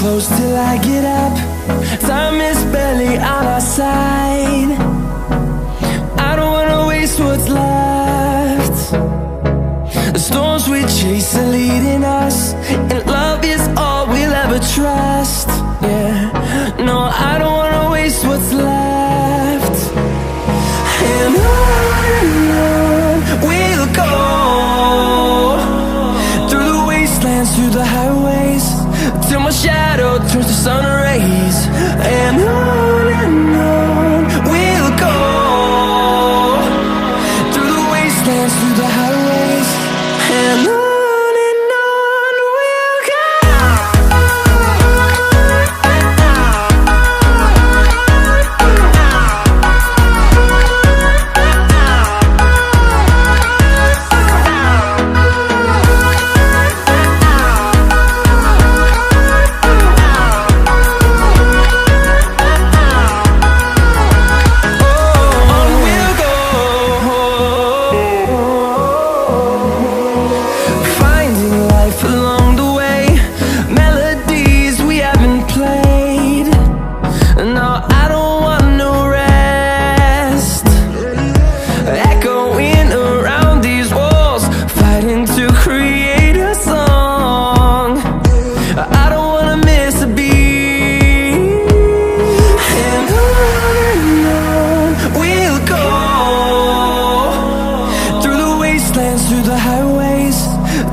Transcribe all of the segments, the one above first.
close till I get up. Time is barely on our side. I don't wanna waste what's left. The storms we chase are leading us, and love is all we'll ever trust. Yeah, no, I don't wanna waste what's left. And on we'll go, through the wastelands, through the highways, till my shadow turns to sun rays. And on we'll go, through the wastelands, through the highways, and on we'll go. Through the highways,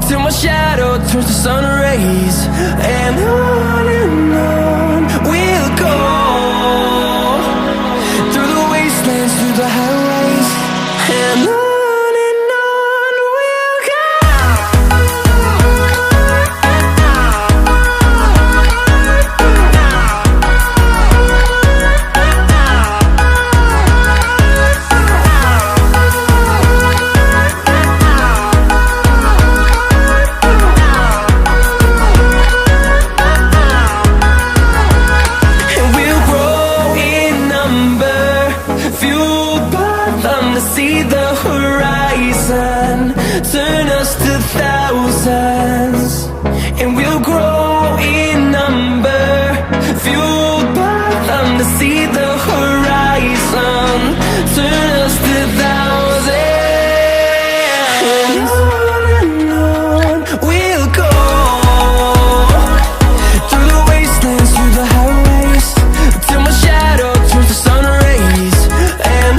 till my shadow turns to sun rays. And on we'll go, through the wastelands, through the highways, and on we'll go. See the horizon turn us to thousands, and we'll grow in number, fueled by them. To see the horizon turn us to thousands, and on we'll go, through the wastelands, through the highways, till my shadow turns to sun rays. And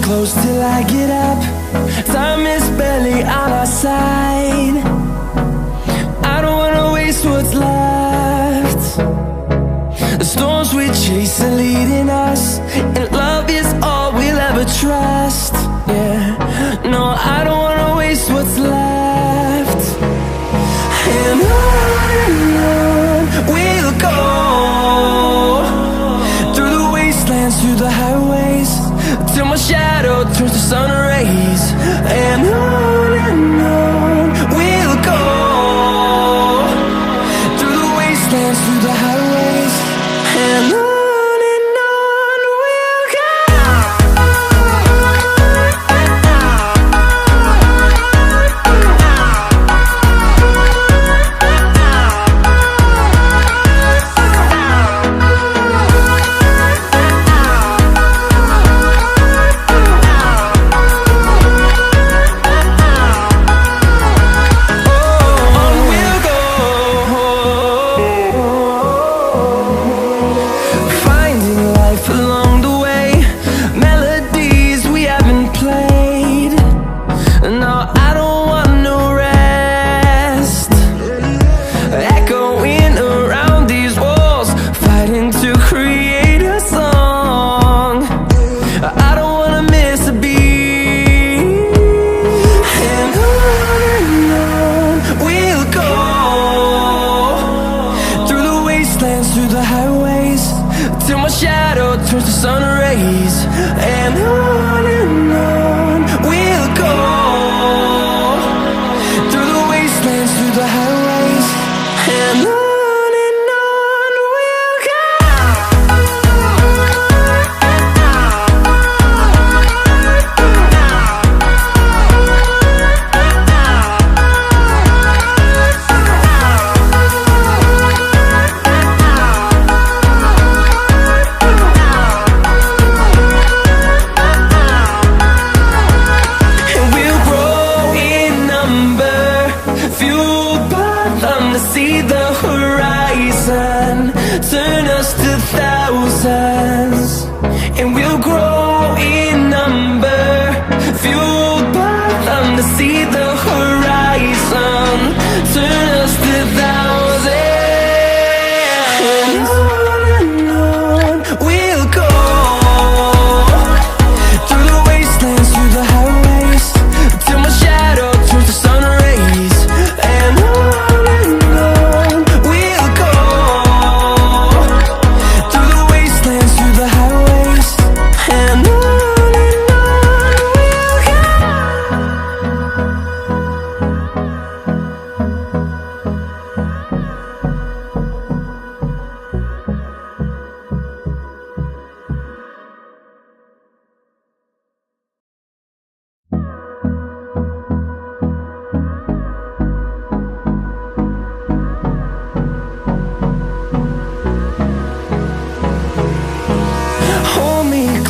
close till I get up. Time is barely on our side. I don't wanna waste what's left. The storms we chase are leading us, and love is all we'll ever trust. Yeah, no, I don't wanna waste what's left. And on we'll go, through the wastelands, through the highways, till my shadow turns to sun rays. And on we'll go, through the wastelands, through the highways, and on we'll go. turns to sun rays, and on we'll go, through the wastelands, through the highways, and on we'll go. See the horizon, turn us to thousands, and we'll grow in number, fueled by them to see the horizon, turn us to thousands, and on we'll go, through the wastelands, through the highways, till my shadow turns to sun rays, and on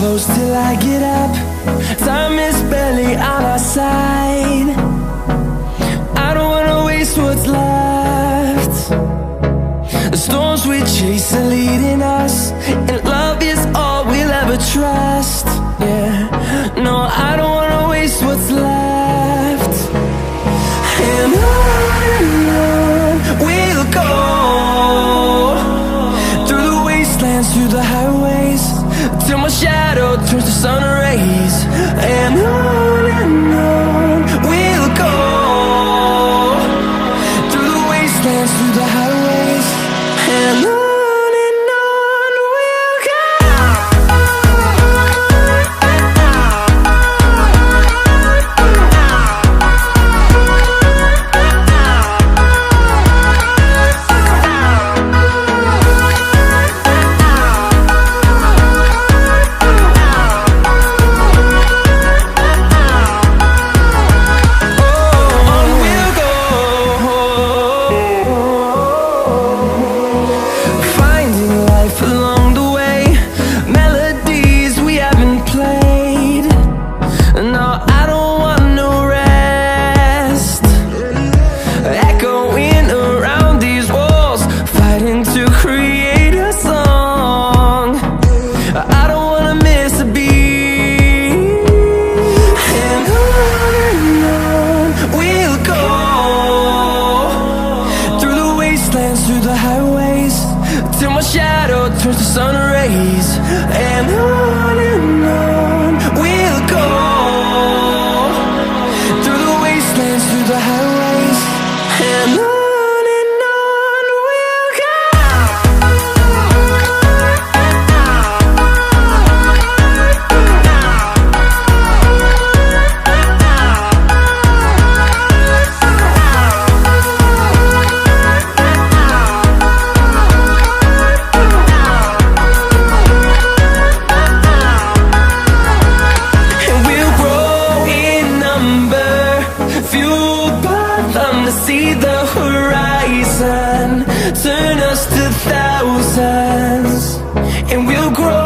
close till I get up. Time is barely on our side. I don't wanna waste what's left. The storms we chase are leading us, and love is all we'll ever trust. Yeah, no, I don't wanna waste what's left. And on we'll go, through the wastelands, through the highways, till my shadow turns to sun rays, and on we'll go, through the wastelands, through the highways, and on we'll go. Through the highways, till my shadow turns to sun rays, and on we'll go, through the wastelands, through the highways, and on we'll go. See the horizon, turn us to thousands, and we'll grow